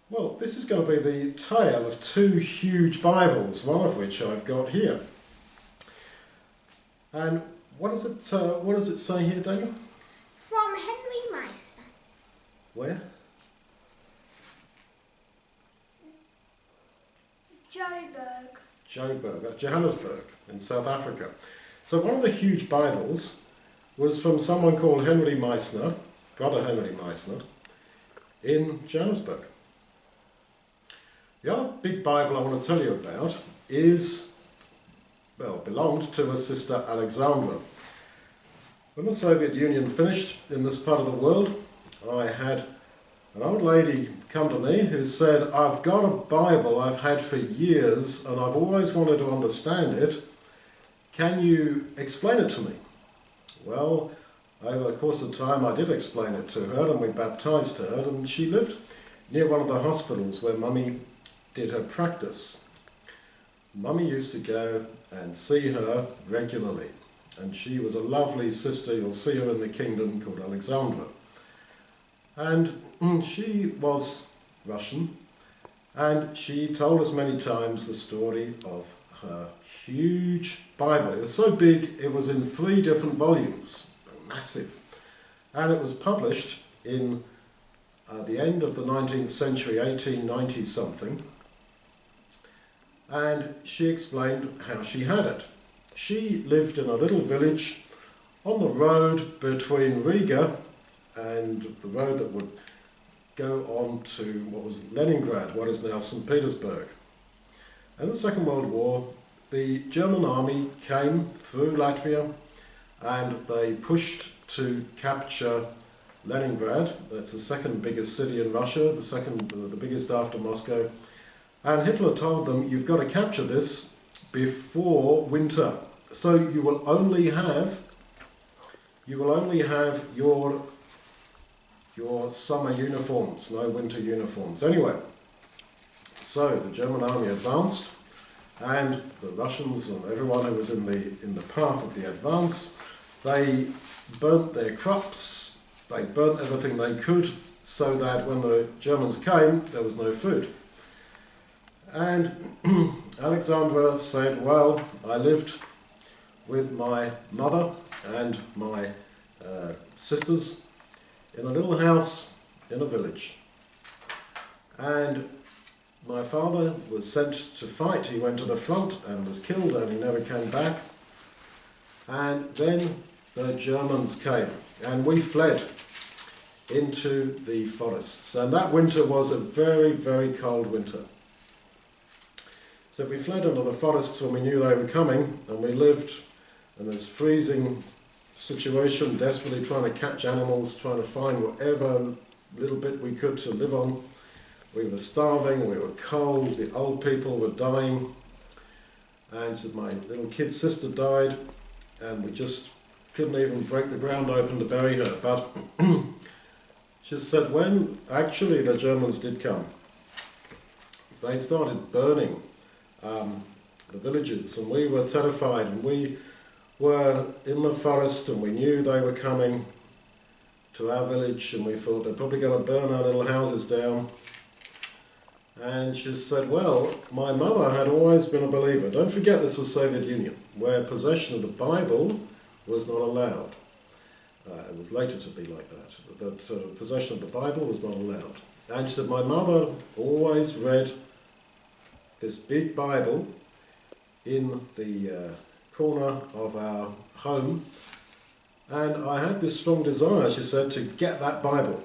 Well, this is going to be the tale of two huge Bibles, one of which I've got here. And what does it say here, Daniel? From Henry Meister. Where? Joburg, that's Johannesburg in South Africa. So one of the huge Bibles was from someone called Henry Meissner, Brother Henry Meissner, in Johannesburg. The other big Bible I want to tell you about belonged to a sister Alexandra. When the Soviet Union finished in this part of the world, I had an old lady come to me who said, "I've got a Bible I've had for years and I've always wanted to understand it. Can you explain it to me?" Well, over the course of time I did explain it to her and we baptized her, and she lived near one of the hospitals where Mummy did her practice. Mummy used to go and see her regularly, and she was a lovely sister. You'll see her in the kingdom, called Alexandra. And she was Russian, and she told us many times the story of her huge Bible. It was so big, it was in 3 different volumes, massive, and it was published in the end of the 19th century, 1890 something, and she explained how she had it. She lived in a little village on the road between Riga and the road that would go on to what was Leningrad, what is now St. Petersburg. In the Second World War, the German army came through Latvia and they pushed to capture Leningrad. That's the second biggest city in Russia, the biggest after Moscow. And Hitler told them, "You've got to capture this before winter. So you will only have your summer uniforms, no winter uniforms." Anyway, so the German army advanced, and the Russians and everyone who was in the path of the advance, they burnt their crops, they burnt everything they could, so that when the Germans came, there was no food. And Alexandra said, "Well, I lived with my mother and my sisters in a little house in a village. And my father was sent to fight. He went to the front and was killed, and he never came back. And then the Germans came, and we fled into the forests. And that winter was a very, very cold winter. So we fled into the forests when we knew they were coming, and we lived in this freezing situation, desperately trying to catch animals, trying to find whatever little bit we could to live on. We were starving, we were cold, the old people were dying, and so my little kid sister died, and we just couldn't even break the ground open to bury her. But she said when actually the Germans did come, they started burning the villages, and we were terrified, and we were in the forest, and we knew they were coming to our village, and we thought they're probably going to burn our little houses down." And she said, "Well, my mother had always been a believer." Don't forget, this was Soviet Union, where possession of the Bible was not allowed. It was later to be like that possession of the Bible was not allowed. And she said, "My mother always read this big Bible in the corner of our home, and I had this strong desire," she said, "to get that Bible."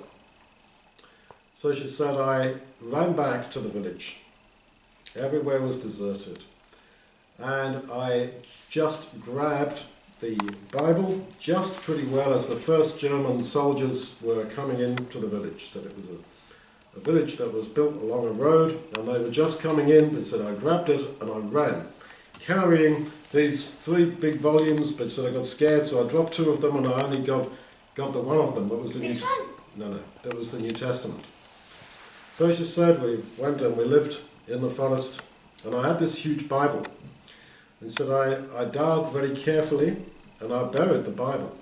So she said, "I ran back to the village. Everywhere was deserted, and I just grabbed the Bible just pretty well as the first German soldiers were coming into the village." So it was a village that was built along a road, and they were just coming in, but said I grabbed it and I ran, carrying these 3 big volumes, but so I got scared, so I dropped 2 of them, and I only got the one of them. That was that was the New Testament. So she said we went and we lived in the forest, and I had this huge Bible, and said I dug very carefully, and I buried the Bible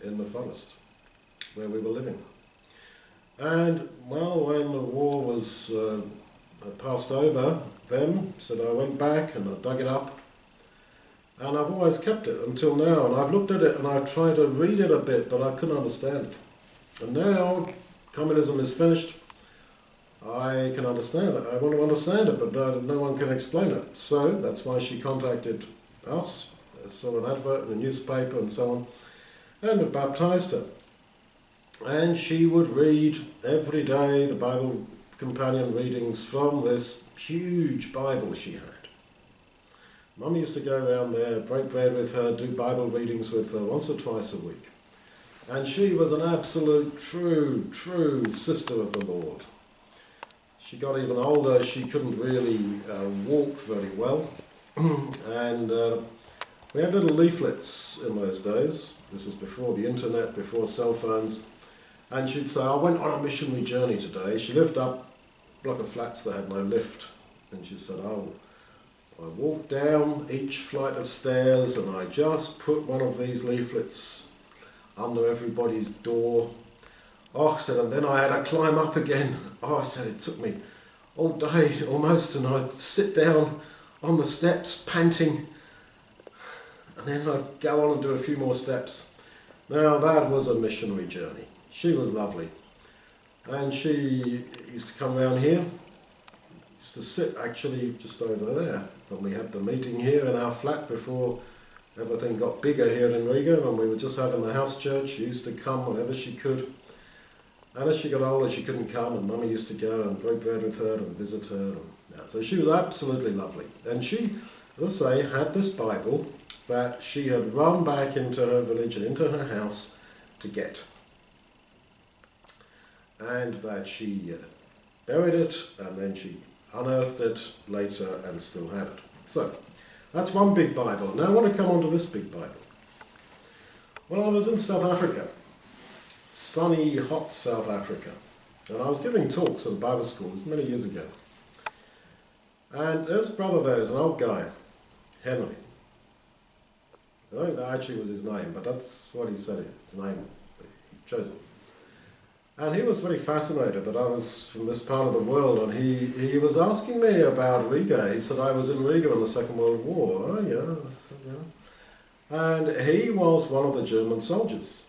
in the forest where we were living. And well, when the war was I passed over them, so I went back and I dug it up, and I've always kept it until now, and I've looked at it and I've tried to read it a bit, but I couldn't understand it. And now communism is finished, I can understand it. I want to understand it, but no one can explain it. So that's why she contacted us, saw an advert in the newspaper and so on, and it baptized her. And she would read every day the Bible companion readings from this huge Bible she had. Mum used to go around there, break bread with her, do Bible readings with her once or twice a week. And she was an absolute true sister of the Lord. She got even older, she couldn't really walk very well. And we had little leaflets in those days. This is before the internet, before cell phones. And she'd say, I went on a missionary journey today. She lived up a block of flats that had no lift. And she said, I walked down each flight of stairs and I just put one of these leaflets under everybody's door. Oh, I said, and then I had to climb up again. Oh, I said, it took me all day almost, and I'd sit down on the steps panting, and then I'd go on and do a few more steps. Now that was a missionary journey. She was lovely. And she used to come down here, used to sit actually just over there. When we had the meeting here in our flat before everything got bigger here in Riga, and we were just having the house church, she used to come whenever she could. And as she got older, she couldn't come, and Mummy used to go and break bread with her and visit her. And, yeah, so she was absolutely lovely. And she, as I say, had this Bible that she had run back into her village and into her house to get. And that she buried it, and then she unearthed it later and still had it. So, that's one big Bible. Now I want to come on to this big Bible. When I was in South Africa, sunny, hot South Africa, and I was giving talks at a Bible school many years ago. And there's a brother there, he's an old guy, Henry. I don't think that actually was his name, but that's what he said his name, he chose it. And he was very fascinated that I was from this part of the world, and he was asking me about Riga. He said, I was in Riga in the Second World War. Oh, yeah. I said, yeah. And he was one of the German soldiers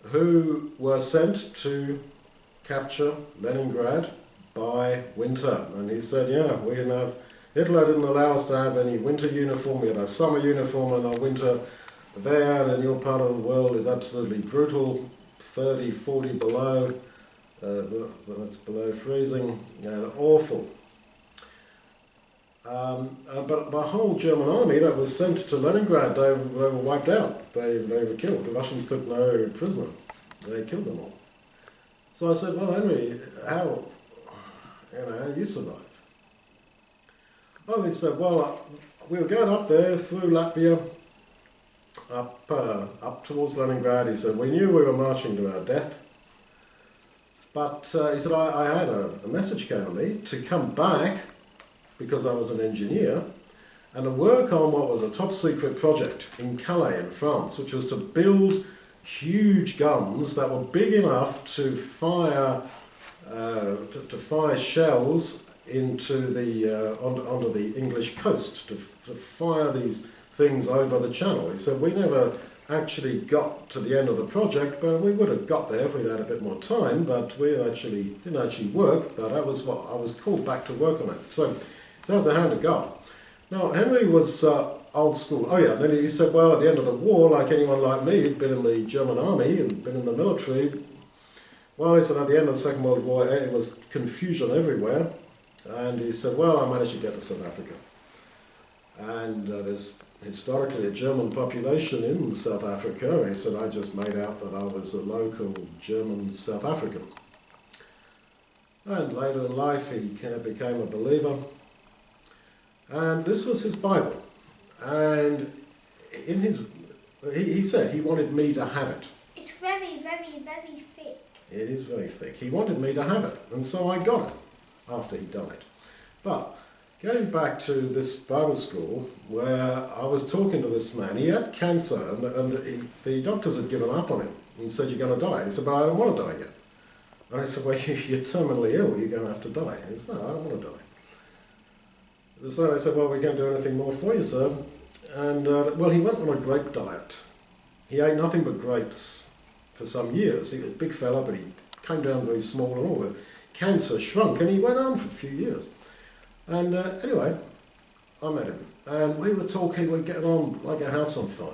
who were sent to capture Leningrad by winter. And he said, yeah, we didn't have, Hitler didn't allow us to have any winter uniform. We had a summer uniform and our winter there, and your part of the world is absolutely brutal. 30, 40 below, that's below freezing, awful. But the whole German army that was sent to Leningrad, they were wiped out. They were killed. The Russians took no prisoner. They killed them all. So I said, well, Henry, how you survive? Oh, he said, well, we were going up there through Latvia, up towards Leningrad. He said, we knew we were marching to our death, but he said, I had a message came to me to come back, because I was an engineer, and to work on what was a top secret project in Calais in France, which was to build huge guns that were big enough to fire shells into the onto the English coast, to fire these things over the channel. He said, we never actually got to the end of the project, but we would have got there if we'd had a bit more time, but we didn't actually work, but that was what I was called back to work on it. So that was the hand of God. Now, Henry was old school. Oh yeah, then he said, well, at the end of the war, like anyone like me who'd been in the German army and been in the military, well, he said, at the end of the Second World War, it was confusion everywhere, and he said, well, I managed to get to South Africa. And there's historically a German population in South Africa. He said, I just made out that I was a local German South African. And later in life he became a believer. And this was his Bible. And in he said he wanted me to have it. It's very, very, very thick. It is very thick. He wanted me to have it. And so I got it after he died. But getting back to this Bible school, where I was talking to this man, he had cancer, and the doctors had given up on him and said, you're going to die. And he said, but I don't want to die yet. And I said, well, you're terminally ill, you're going to have to die. And he said, no, I don't want to die. So I said, well, we can't do anything more for you, sir. And, well, he went on a grape diet. He ate nothing but grapes for some years. He was a big fella, but he came down very small and all. The cancer shrunk, and he went on for a few years. And anyway, I met him. And we were talking, we were getting on like a house on fire.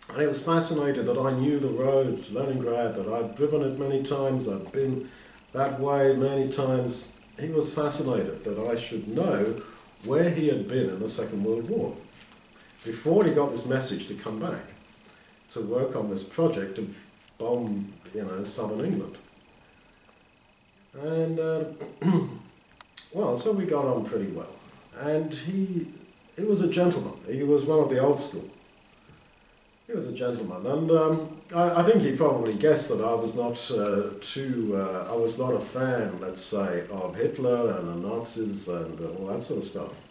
And he was fascinated that I knew the road to Leningrad, that I'd driven it many times, I'd been that way many times. He was fascinated that I should know where he had been in the Second World War before he got this message to come back to work on this project to bomb, southern England. And, well, so we got on pretty well. And he was a gentleman. He was one of the old school. He was a gentleman, and I think he probably guessed that I was not I was not a fan, let's say, of Hitler and the Nazis and all that sort of stuff.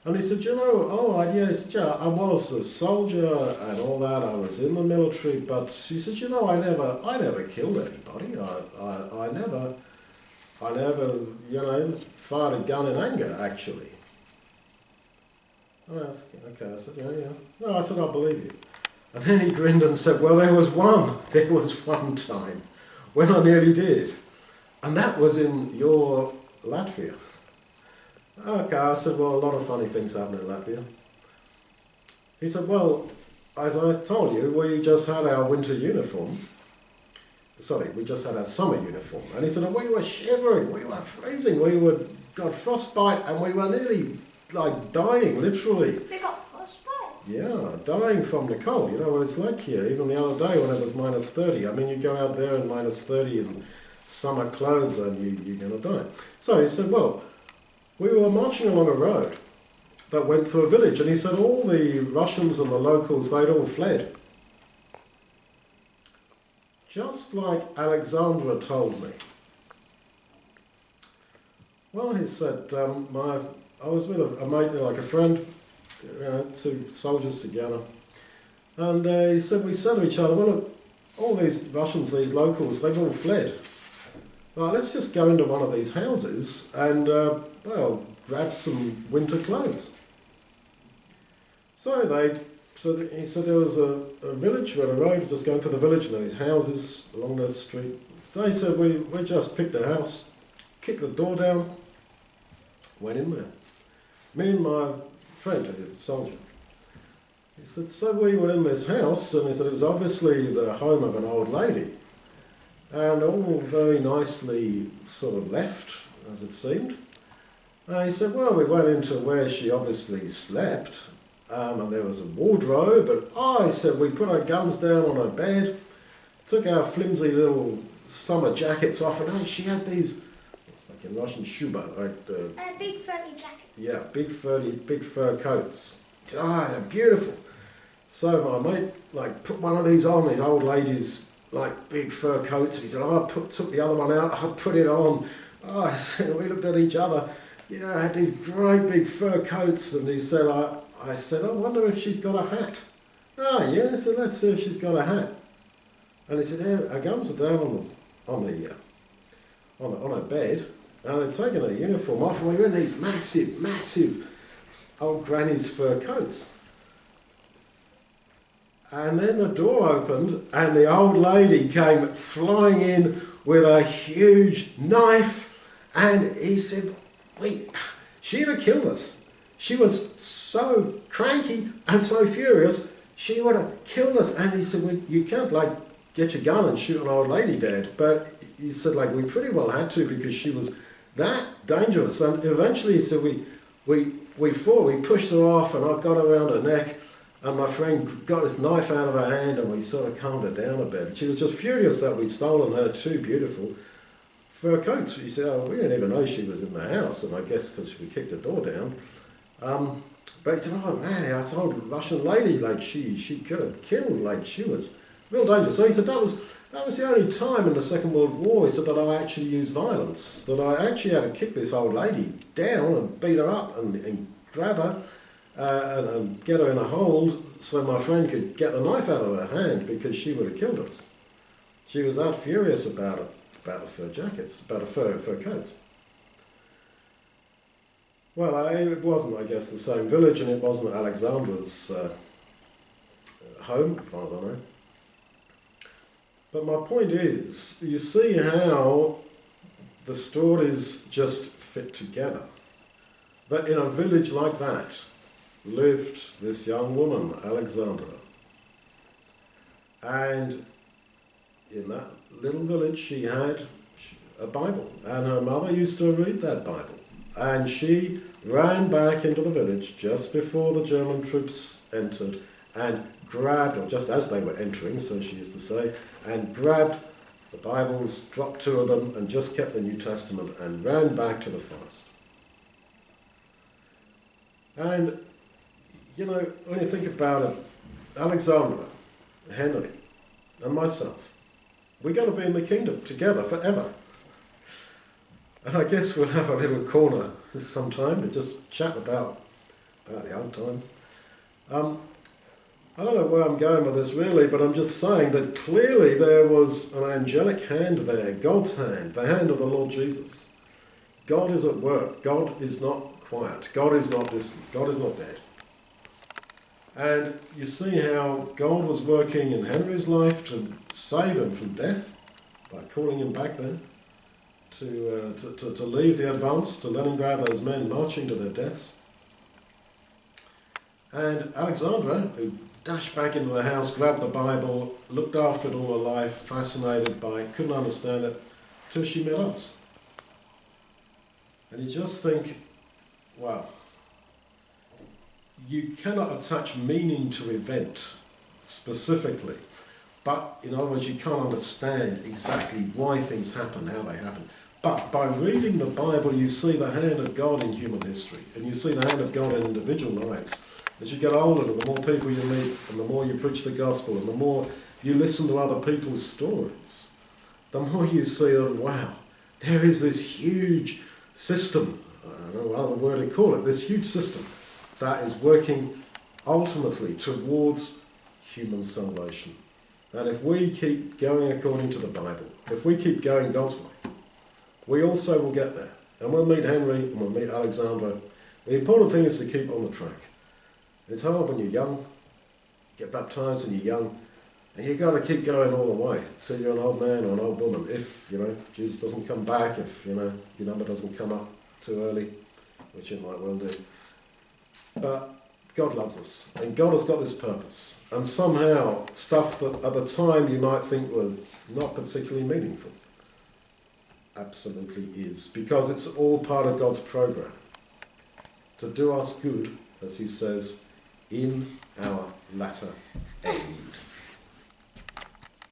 And he said, yeah, I was a soldier and all that. I was in the military, but he said, I never killed anybody. I never, fired a gun in anger, actually. Oh, okay, I said, yeah. No, I said, I believe you. And then he grinned and said, well, there was one time when I nearly did. And that was in your Latvia. Okay, I said, well, a lot of funny things happen in Latvia. He said, well, as I told you, we just had our winter uniform. Sorry, we just had our summer uniform. And he said, and we were shivering, we were freezing, got frostbite, and we were nearly like dying, literally. They got frostbite? Yeah, dying from the cold. You know what it's like here. Even the other day when it was minus 30. I mean, you go out there in minus 30 in summer clothes and you're going to die. So he said, well, we were marching along a road that went through a village. And he said all the Russians and the locals, they'd all fled. Just like Alexandra told me. Well, he said, I was with a mate, like a friend, two soldiers together, and he said, we said to each other, well, look, all these Russians, these locals, they've all fled. Well, let's just go into one of these houses and, grab some winter clothes. So he said there was a village where the road just going through the village, and there was houses along the street. So he said, we just picked a house, kicked the door down, went in there. Me and my friend, a soldier. He said, so we were in this house, and he said it was obviously the home of an old lady, and all very nicely sort of left, as it seemed. He said, well, we went into where she obviously slept, and there was a wardrobe, and he said, we put our guns down on her bed, took our flimsy little summer jackets off, and she had these, like in Russian, shuba, like big furry jackets. Yeah, big fur coats. They're beautiful. So my mate put one of these on, these old ladies big fur coats. He said, took the other one out, I put it on. I said, we looked at each other. Yeah, I had these great big fur coats, and he said, I said, I wonder if she's got a hat. Yeah, so let's see if she's got a hat. And he said, yeah, our guns were down on her bed. And they'd taken her uniform off, and we were in these massive old granny's fur coats. And then the door opened, and the old lady came flying in with a huge knife, and he said, she'd have killed us. She was so cranky and so furious, she would have killed us. And he said, well, you can't get your gun and shoot an old lady dead. But he said, we pretty well had to, because she was that dangerous. And eventually he said, we fought, we pushed her off, and I got her around her neck, and my friend got his knife out of her hand, and we sort of calmed her down a bit. She was just furious that we'd stolen her two beautiful fur coats. He said, we didn't even know she was in the house, and I guess because we kicked the door down. But he said, man, I told a Russian lady, she could have killed, she was real dangerous. So he said that was the only time in the Second World War, he said, that I actually used violence, that I actually had to kick this old lady down and beat her up and grab her and get her in a hold so my friend could get the knife out of her hand, because she would have killed us. She was that furious about it, about the fur jackets, about the fur coats. Well, it wasn't, I guess, the same village, and it wasn't Alexandra's home, as far as I know. But my point is, you see how the stories just fit together. That in a village like that lived this young woman, Alexandra. And in that little village she had a Bible, and her mother used to read that Bible. And she ran back into the village just before the German troops entered and grabbed, or just as they were entering, so she used to say, and grabbed the Bibles, dropped 2 of them, and just kept the New Testament and ran back to the forest. And, you know, when you think about it, Alexandra, Henry, and myself, we're going to be in the kingdom together forever. And I guess we'll have a little corner sometime to just chat about the old times. I don't know where I'm going with this really, but I'm just saying that clearly there was an angelic hand there, God's hand, the hand of the Lord Jesus. God is at work. God is not quiet. God is not distant. God is not dead. And you see how God was working in Henry's life to save him from death by calling him back there, to leave the advance to Leningrad, those men marching to their deaths. And Alexandra, who dashed back into the house, grabbed the Bible, looked after it all her life, fascinated by it, couldn't understand it, till she met us. And you just think, wow, you cannot attach meaning to event specifically, but in other words, you can't understand exactly why things happen, how they happen. But by reading the Bible, you see the hand of God in human history, and you see the hand of God in individual lives. As you get older, the more people you meet, and the more you preach the gospel, and the more you listen to other people's stories, the more you see that, wow, there is this huge system, I don't know what other word to call it, this huge system that is working ultimately towards human salvation. And if we keep going according to the Bible, if we keep going God's way, we also will get there. And we'll meet Henry and we'll meet Alexandra. The important thing is to keep on the track. It's hard when you're young, get baptised when you're young, and you've got to keep going all the way till you're an old man or an old woman. If, Jesus doesn't come back, if, your number doesn't come up too early, which it might well do. But God loves us, and God has got this purpose. And somehow, stuff that at the time you might think were not particularly meaningful, absolutely is, because it's all part of God's program to do us good, as he says, in our latter end.